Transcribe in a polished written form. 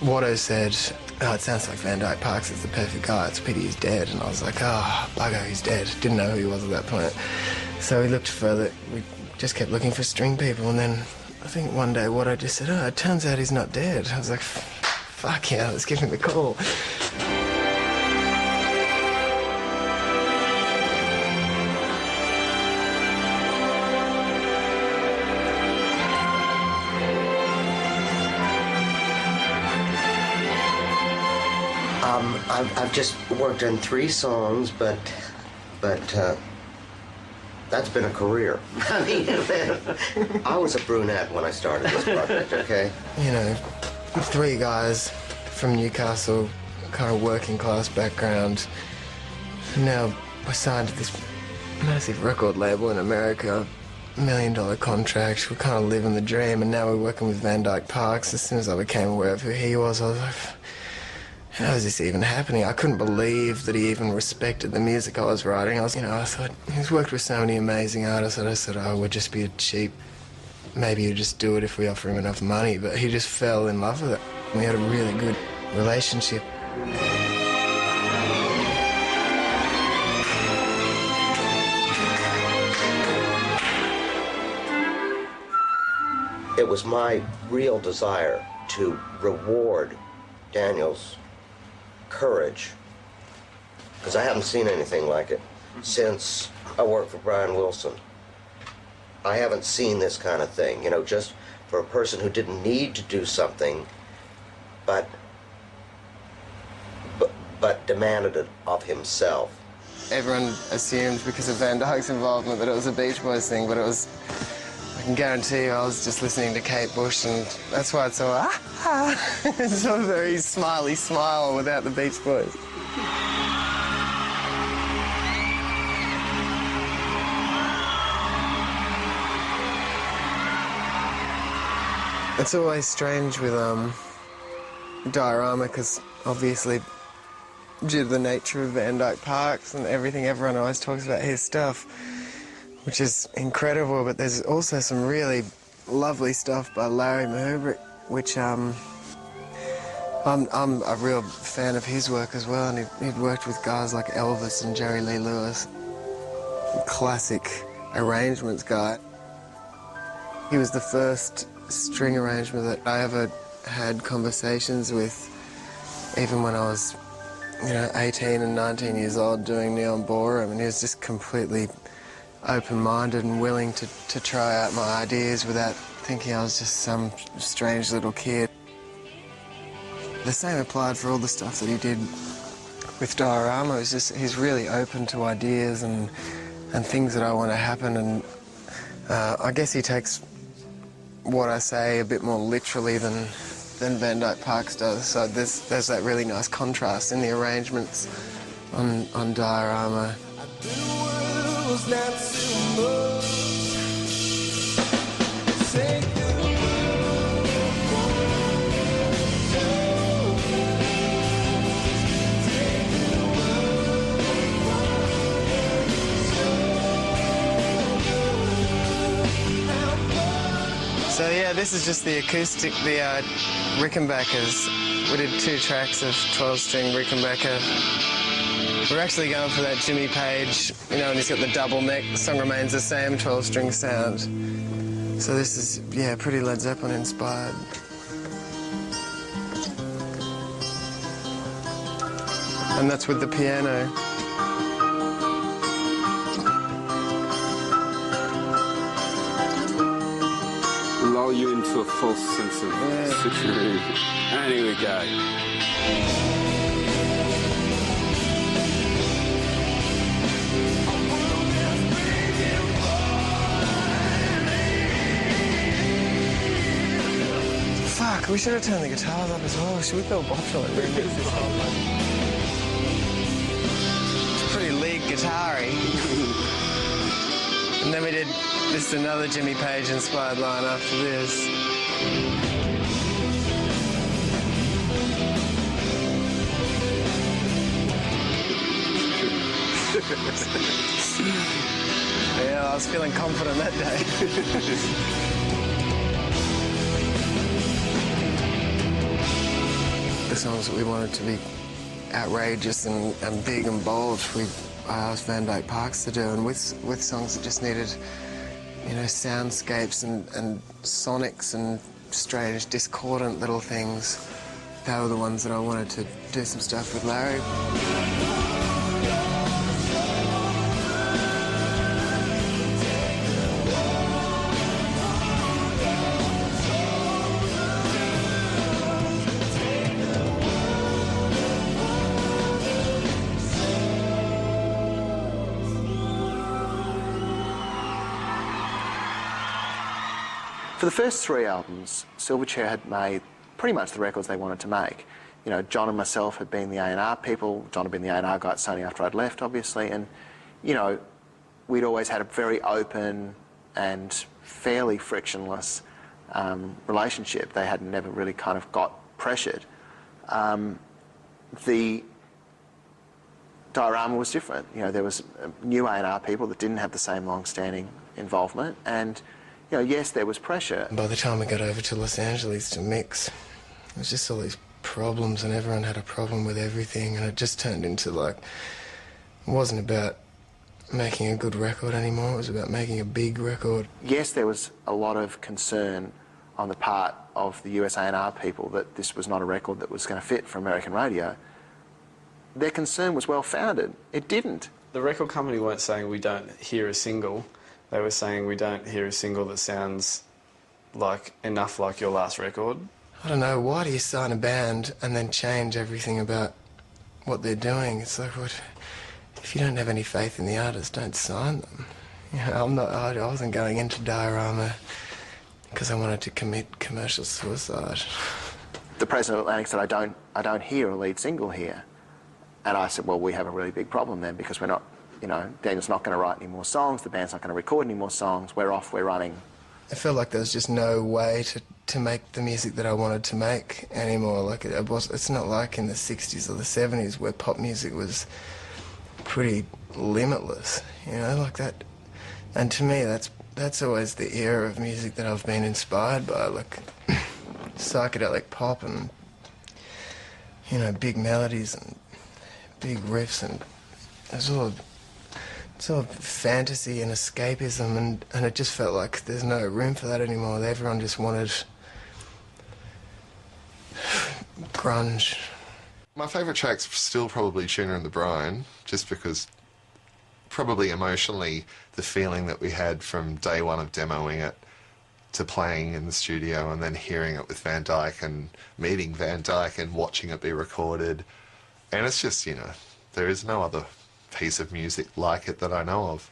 Watto said, "Oh, it sounds like Van Dyke Parks is the perfect guy. It's a pity he's dead." And I was like, "Oh, bugger, he's dead." Didn't know who he was at that point. So we looked further. We just kept looking for string people, and then I think one day Watto just said, "Oh, it turns out he's not dead." I was like, "Fuck yeah, let's give him a call." I've just worked on 3 songs, but that's been a career. I mean, I was a brunette when I started this project, okay? You know, 3 guys from Newcastle, kind of working class background. Now we're signed to this massive record label in America, $1 million contract. We're kind of living the dream, and now we're working with Van Dyke Parks. As soon as I became aware of who he was, I was like, how is this even happening? I couldn't believe that he even respected the music I was writing. I thought, he's worked with so many amazing artists that I said, oh, we'd just be cheap. Maybe he'd just do it if we offer him enough money. But he just fell in love with it. We had a really good relationship. It was my real desire to reward Daniel's courage, because I haven't seen anything like it since I worked for Brian Wilson. I haven't seen this kind of thing, you know, just for a person who didn't need to do something, but demanded it of himself. Everyone assumed because of Van Dyke's involvement that it was a Beach Boys thing, but it was, I can guarantee you I was just listening to Kate Bush, and that's why it's so, it's a very smiley smile without the Beach Boys. It's always strange with Diorama, because obviously due to the nature of Van Dyke Parks and everything, everyone always talks about his stuff, which is incredible, but there's also some really lovely stuff by Larry Mahubrick, which I'm a real fan of his work as well, and he'd worked with guys like Elvis and Jerry Lee Lewis. Classic arrangements guy. He was the first string arranger that I ever had conversations with, even when I was, 18 and 19 years old doing Neon Ballroom, and he was just completely open-minded and willing to try out my ideas without thinking I was just some strange little kid. The same applied for all the stuff that he did with Diorama. It's just, he's really open to ideas and things that I want to happen, and I guess he takes what I say a bit more literally than Van Dyke Parks does, so there's that really nice contrast in the arrangements on Diorama. So yeah, this is just the acoustic, the Rickenbackers. We did 2 tracks of 12-string Rickenbacker. We're actually going for that Jimmy Page, and he's got the double neck. The song remains the same, 12-string sound. So this is, yeah, pretty Led Zeppelin inspired. And that's with the piano. Lull you into a false sense of security. And here we go. Fuck, we should have turned the guitars up as well. Should we throw a box on it? Remix this whole thing. It's pretty lead guitar-y. And then we did just another Jimmy Page inspired line after this. Yeah, I was feeling confident that day. songs that we wanted to be outrageous and big and bold, I asked Van Dyke Parks to do, and with songs that just needed, you know, soundscapes and sonics and strange, discordant little things, they were the ones that I wanted to do some stuff with Larry. For the first 3 albums, Silverchair had made pretty much the records they wanted to make. You know, John and myself had been the A&R people. John had been the A&R guy at Sony after I'd left, obviously, and, you know, we'd always had a very open and fairly frictionless relationship. They had never really kind of got pressured. The Diorama was different. You know, there was new A&R people that didn't have the same long-standing involvement, and you know, yes, there was pressure. By the time we got over to Los Angeles to mix, it was just all these problems, and everyone had a problem with everything, and it just turned into, like, it wasn't about making a good record anymore, it was about making a big record. Yes, there was a lot of concern on the part of the US A&R people that this was not a record that was going to fit for American radio. Their concern was well-founded. It didn't. The record company weren't saying we don't hear a single. They were saying we don't hear a single that sounds like enough like your last record. I don't know, why do you sign a band and then change everything about what they're doing? It's like, what, if you don't have any faith in the artist, don't sign them. You know, I wasn't going into Diorama because I wanted to commit commercial suicide. The president of Atlantic said, I don't hear a lead single here. And I said, well, we have a really big problem then, because we're not, you know, Daniel's not going to write any more songs, the band's not going to record any more songs, we're off, we're running. I felt like there was just no way to make the music that I wanted to make anymore. Like, it's not like in the 60s or the 70s where pop music was pretty limitless, you know, like that. And to me, that's always the era of music that I've been inspired by, like psychedelic pop and, you know, big melodies and big riffs, and it's all fantasy and escapism, and it just felt like there's no room for that anymore. Everyone just wanted grunge. My favourite track's still probably Tuna and the Brine, just because probably emotionally the feeling that we had from day one of demoing it to playing in the studio and then hearing it with Van Dyke and meeting Van Dyke and watching it be recorded. And it's just, you know, there is no other piece of music like it that I know of.